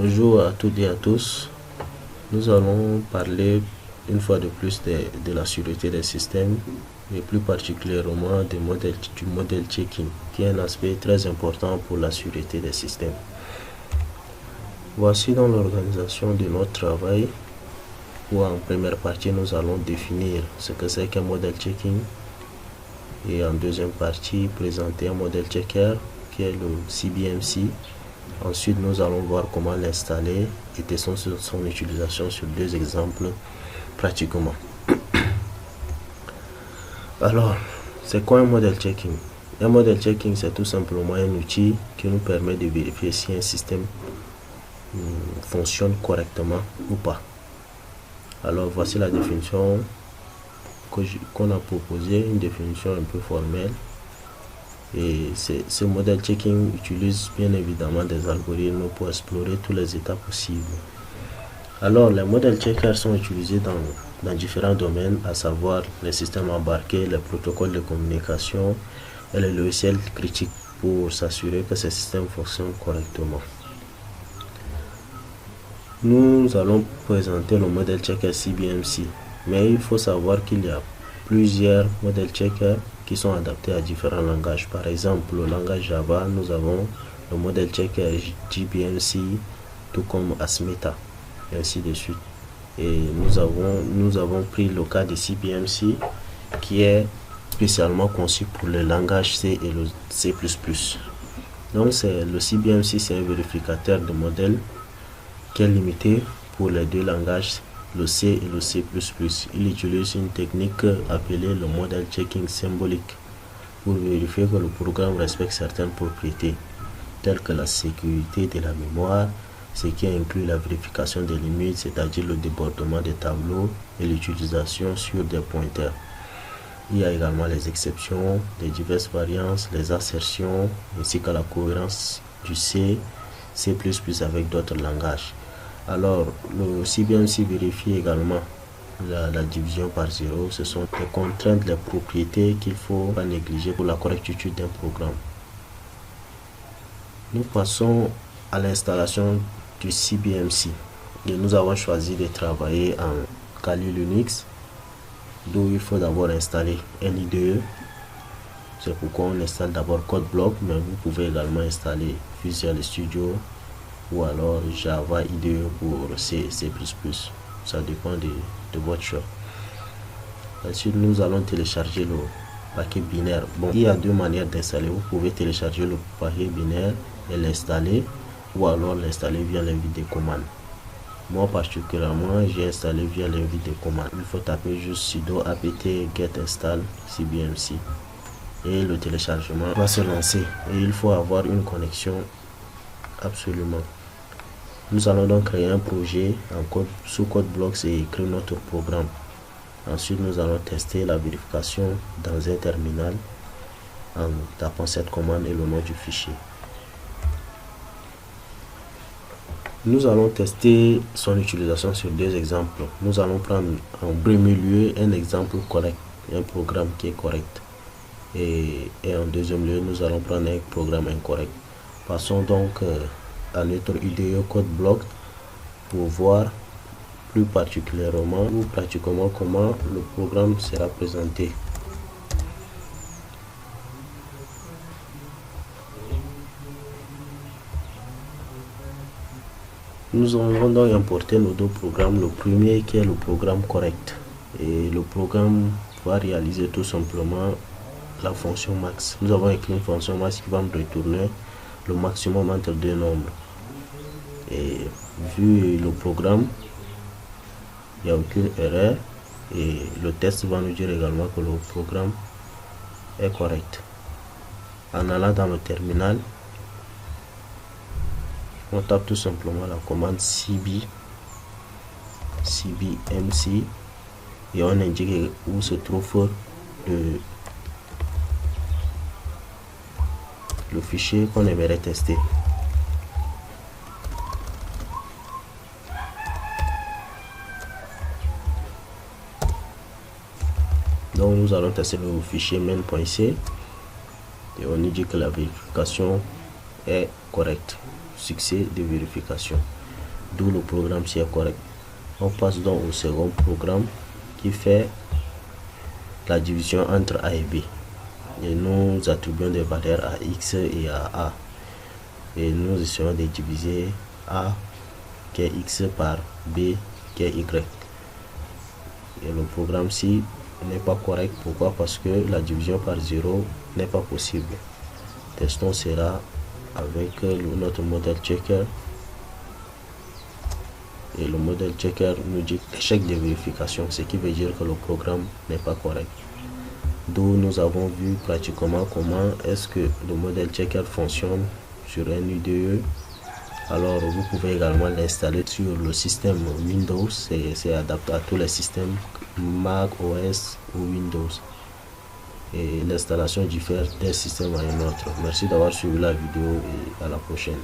Bonjour à toutes et à tous. Nous allons parler une fois de plus de la sûreté des systèmes et plus particulièrement du modèle checking, qui est un aspect très important pour la sûreté des systèmes. Voici dans l'organisation de notre travail où en première partie nous allons définir ce que c'est qu'un modèle checking et en deuxième partie présenter un modèle checker qui est le CBMC. Ensuite, nous allons voir comment l'installer et tester son utilisation sur deux exemples pratiquement. Alors, c'est quoi un modèle checking? Un modèle checking, c'est tout simplement un outil qui nous permet de vérifier si un système fonctionne correctement ou pas. Alors, voici la définition qu'on a proposée, une définition un peu formelle. Et ce modèle checking utilise bien évidemment des algorithmes pour explorer tous les états possibles. Alors, les modèles checkers sont utilisés dans différents domaines, à savoir les systèmes embarqués, les protocoles de communication et les logiciels critiques pour s'assurer que ces systèmes fonctionnent correctement. Nous allons présenter le modèle checker CBMC, mais il faut savoir qu'il y a plusieurs modèles checkers qui sont adaptés à différents langages. Par exemple, le langage Java, nous avons le modèle checker JBMC, tout comme Asmeta, et ainsi de suite. Et nous avons pris le cas de CBMC qui est spécialement conçu pour le langage C et le C++. Donc le CBMC, c'est un vérificateur de modèle qui est limité pour les deux langages, le C et le C++. Il utilise une technique appelée le model checking symbolique pour vérifier que le programme respecte certaines propriétés, telles que la sécurité de la mémoire, ce qui inclut la vérification des limites, c'est-à-dire le débordement des tableaux et l'utilisation sur des pointeurs. Il y a également les exceptions, les diverses variances, les assertions, ainsi que la cohérence du C, C++ avec d'autres langages. Alors, le CBMC vérifie également la division par zéro. Ce sont les contraintes, les propriétés qu'il ne faut pas négliger pour la correctitude d'un programme. Nous passons à l'installation du CBMC. Et nous avons choisi de travailler en Kali Linux, d'où il faut d'abord installer un IDE. C'est pourquoi on installe d'abord CodeBlock, mais vous pouvez également installer Visual Studio ou alors Java IDE pour C, C++. Ça dépend de votre choix. Ensuite, nous allons télécharger le paquet binaire. Bon, il y a deux manières d'installer. Vous pouvez télécharger le paquet binaire et l'installer, ou alors l'installer via l'invite de commande. Moi particulièrement, j'ai installé via l'invite de commande. Il faut taper juste sudo apt get install cbmc et le téléchargement va se lancer. Et il faut avoir une connexion absolument. Nous allons donc créer un projet sous CodeBlocks et écrire notre programme. Ensuite, nous allons tester la vérification dans un terminal en tapant cette commande et le nom du fichier. Nous allons tester son utilisation sur deux exemples. Nous allons prendre en premier lieu un exemple correct, un programme qui est correct. Et en deuxième lieu, nous allons prendre un programme incorrect. Passons donc à notre IDE CodeBlock pour voir plus particulièrement ou pratiquement comment le programme sera présenté. Nous allons donc importer nos deux programmes. Le premier qui est le programme correct. Et le programme va réaliser tout simplement la fonction max. Nous avons écrit une fonction max qui va me retourner le maximum entre deux nombres. Et vu le programme, il n'y a aucune erreur. Et le test va nous dire également que le programme est correct. En allant dans le terminal, on tape tout simplement la commande cbmc et on indique où se trouve le fichier qu'on aimerait tester. Donc nous allons tester le fichier main.c et on dit que la vérification est correcte. Succès de vérification. d'où le programme si est correct. On passe donc au second programme qui fait la division entre A et B. Et nous attribuons des valeurs à X et à A. Et nous essayons de diviser A qui est X par B qui est Y. Et le programme-ci n'est pas correct. Pourquoi? Parce que la division par 0 n'est pas possible. Testons cela avec notre modèle checker. Et le modèle checker nous dit échec de vérification, ce qui veut dire que le programme n'est pas correct. D'où nous avons vu pratiquement comment est-ce que le modèle checker fonctionne sur un IDE. Alors vous pouvez également l'installer sur le système Windows, c'est adapté à tous les systèmes Mac OS ou Windows. Et l'installation diffère d'un système à un autre. Merci d'avoir suivi la vidéo et à la prochaine.